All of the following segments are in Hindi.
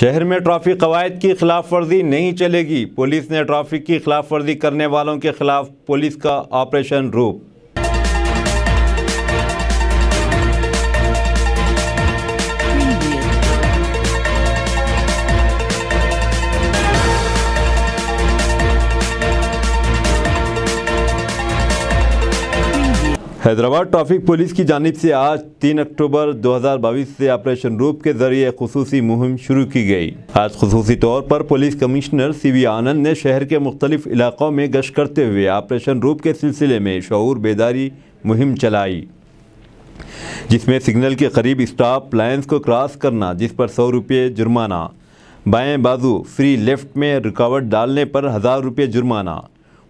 शहर में ट्रैफिक कवायद की खिलाफ वर्जी नहीं चलेगी। पुलिस ने ट्रैफिक की खिलाफ वर्जी करने वालों के खिलाफ पुलिस का ऑपरेशन रूप। हैदराबाद ट्रैफिक पुलिस की जानिब से आज 3 अक्टूबर 2022 से ऑपरेशन रूप के जरिए खुसूसी मुहिम शुरू की गई। आज खुसूसी तौर पर पुलिस कमिश्नर CV आनंद ने शहर के मुख्तलिफ इलाकों में गश्त करते हुए ऑपरेशन रूप के सिलसिले में शऊर बेदारी मुहिम चलाई, जिसमें सिग्नल के करीब स्टॉप लाइन्स को क्रॉस करना जिस पर 100 रुपये जुर्माना, बाएँ बाजू फ्री लेफ्ट में रुकावट डालने पर 1000 रुपये जुर्माना,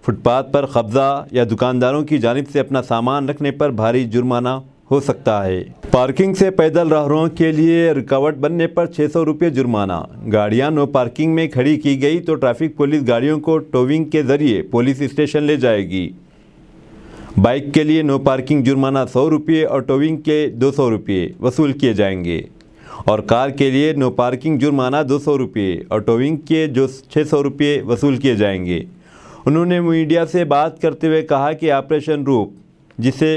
फुटपाथ पर कब्जा या दुकानदारों की जानिब से अपना सामान रखने पर भारी जुर्माना हो सकता है। पार्किंग से पैदल राहगीरों के लिए रुकावट बनने पर 600 रुपये जुर्माना। गाड़ियां नो पार्किंग में खड़ी की गई तो ट्रैफिक पुलिस गाड़ियों को टोविंग के जरिए पुलिस स्टेशन ले जाएगी। बाइक के लिए नो पार्किंग जुर्माना 100 रुपये और टोविंग के 200 रुपये वसूल किए जाएंगे और कार के लिए नो पार्किंग जुर्माना 200 रुपये और टोविंग के जो 600 रुपये वसूल किए जाएंगे। उन्होंने मीडिया से बात करते हुए कहा कि ऑपरेशन रूप, जिसे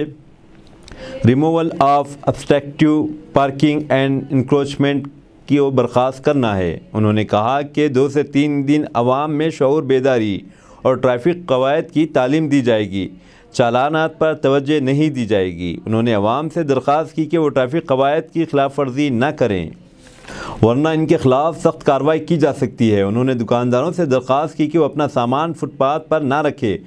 removal of obstructive parking and encroachment की ओर बर्खास्त करना है। उन्होंने कहा कि 2 से 3 दिन अवाम में शऊर बेदारी और ट्रैफिक कवायद की तालीम दी जाएगी। चालानात पर तवज्जो नहीं दी जाएगी। उन्होंने अवाम से दरख्वास्त की कि वो ट्रैफिक कवायद की खिलाफ वर्जी न करें, वरना इनके खिलाफ सख्त कार्रवाई की जा सकती है। उन्होंने दुकानदारों से दरख्वास्त की कि वो अपना सामान फुटपाथ पर ना रखे,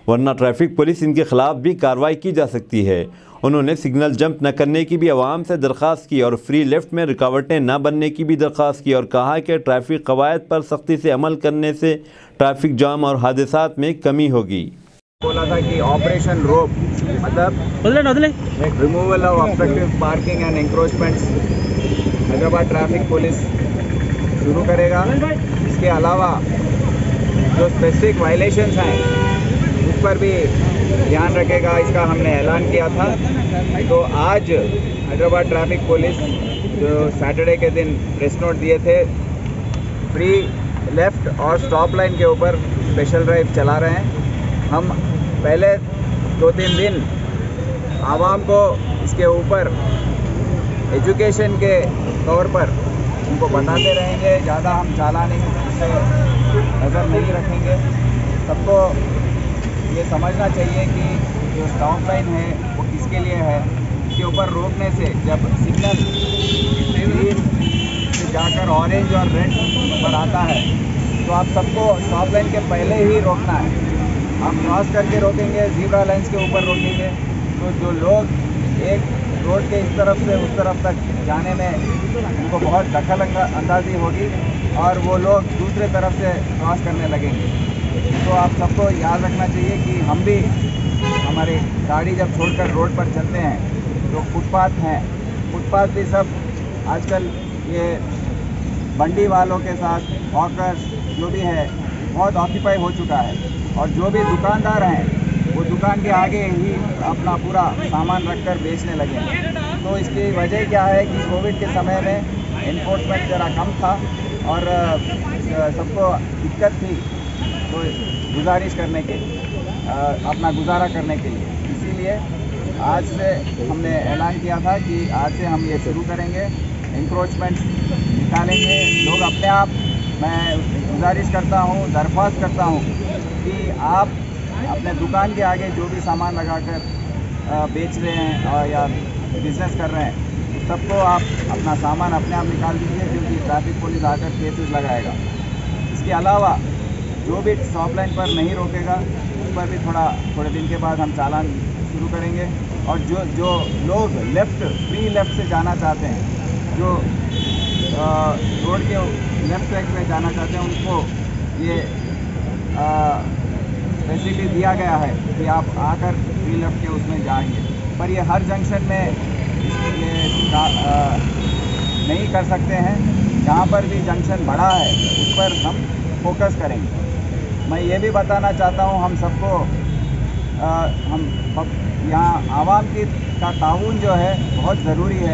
वरना ट्रैफिक पुलिस इनके खिलाफ भी कार्रवाई की जा सकती है। उन्होंने सिग्नल जंप न करने की भी आवाम से दरख्वास्त की और फ्री लेफ्ट में रुकावटें न बनने की भी दरख्वास्त की और कहा कि ट्रैफिक कवायद पर सख्ती से अमल करने से ट्रैफिक जाम और हादसात में कमी होगी। बोला था कि ऑपरेशन रोप मतलब removal of obstructive parking and encroachments Hyderabad traffic police शुरू करेगा। इसके अलावा जो स्पेसिफिक वायलेशंस हैं उस पर भी ध्यान रखेगा, इसका हमने ऐलान किया था। तो आज हैदराबाद ट्रैफिक पुलिस जो सैटरडे के दिन प्रेस नोट दिए थे, फ्री लेफ़्ट और स्टॉप लाइन के ऊपर स्पेशल ड्राइव चला रहे हैं। हम पहले 2-3 दिन आवाम को इसके ऊपर एजुकेशन के तौर पर उनको बताते रहेंगे। ज़्यादा हम चालानी से नज़र नहीं रखेंगे। सबको ये समझना चाहिए कि जो स्टॉप लाइन है वो किसके लिए है। इसके ऊपर रोकने से जब सिग्नल ग्रीन से जाकर ऑरेंज और रेड पर आता है तो आप सबको स्टॉप लाइन के पहले ही रोकना है। आप क्रॉस करके रोकेंगे, ज़ीब्रा लाइन्स के ऊपर रोकेंगे तो जो लोग एक रोड के इस तरफ से उस तरफ तक जाने में उनको बहुत दखल अंदाजी होगी और वो लोग दूसरे तरफ से क्रॉस करने लगेंगे। तो आप सबको याद रखना चाहिए कि हम भी हमारी गाड़ी जब छोड़कर रोड पर चलते हैं तो फुटपाथ भी सब आजकल ये बंडी वालों के साथ हॉकर्स जो भी है बहुत ऑक्यूपाई हो चुका है और जो भी दुकानदार हैं वो दुकान के आगे ही अपना पूरा सामान रखकर बेचने लगे। तो इसकी वजह क्या है कि कोविड के समय में इन्फोर्समेंट ज़रा कम था और सबको दिक्कत थी तो गुजारिश करने के अपना गुजारा करने के लिए। इसीलिए आज से हमने ऐलान किया था कि आज से हम ये शुरू करेंगे, इंक्रोचमेंट निकालेंगे। लोग अपने आप, मैं गुजारिश करता हूँ, दरख्वास्त करता हूँ कि आप अपने दुकान के आगे जो भी सामान लगाकर बेच रहे हैं और या बिज़नेस कर रहे हैं सबको आप अपना सामान अपने आप निकाल दीजिए, क्योंकि ट्रैफिक पुलिस आकर केसेस लगाएगा। इसके अलावा जो भी स्टॉप लाइन पर नहीं रोकेगा उस पर भी थोड़े दिन के बाद हम चालान शुरू करेंगे। और जो लोग फ्री लेफ़्ट से जाना चाहते हैं, जो रोड के लेफ़्ट साइड में जाना चाहते हैं, उनको ये फैसिलिटी दिया गया है कि आप आकर फ्री लेफ्ट के उसमें जाएंगे। पर ये हर जंक्शन में ये नहीं कर सकते हैं। जहाँ पर भी जंक्शन बड़ा है उस पर हम फोकस करेंगे। मैं ये भी बताना चाहता हूँ हम सबको, हम यहाँ आवाम का ताउन जो है बहुत ज़रूरी है।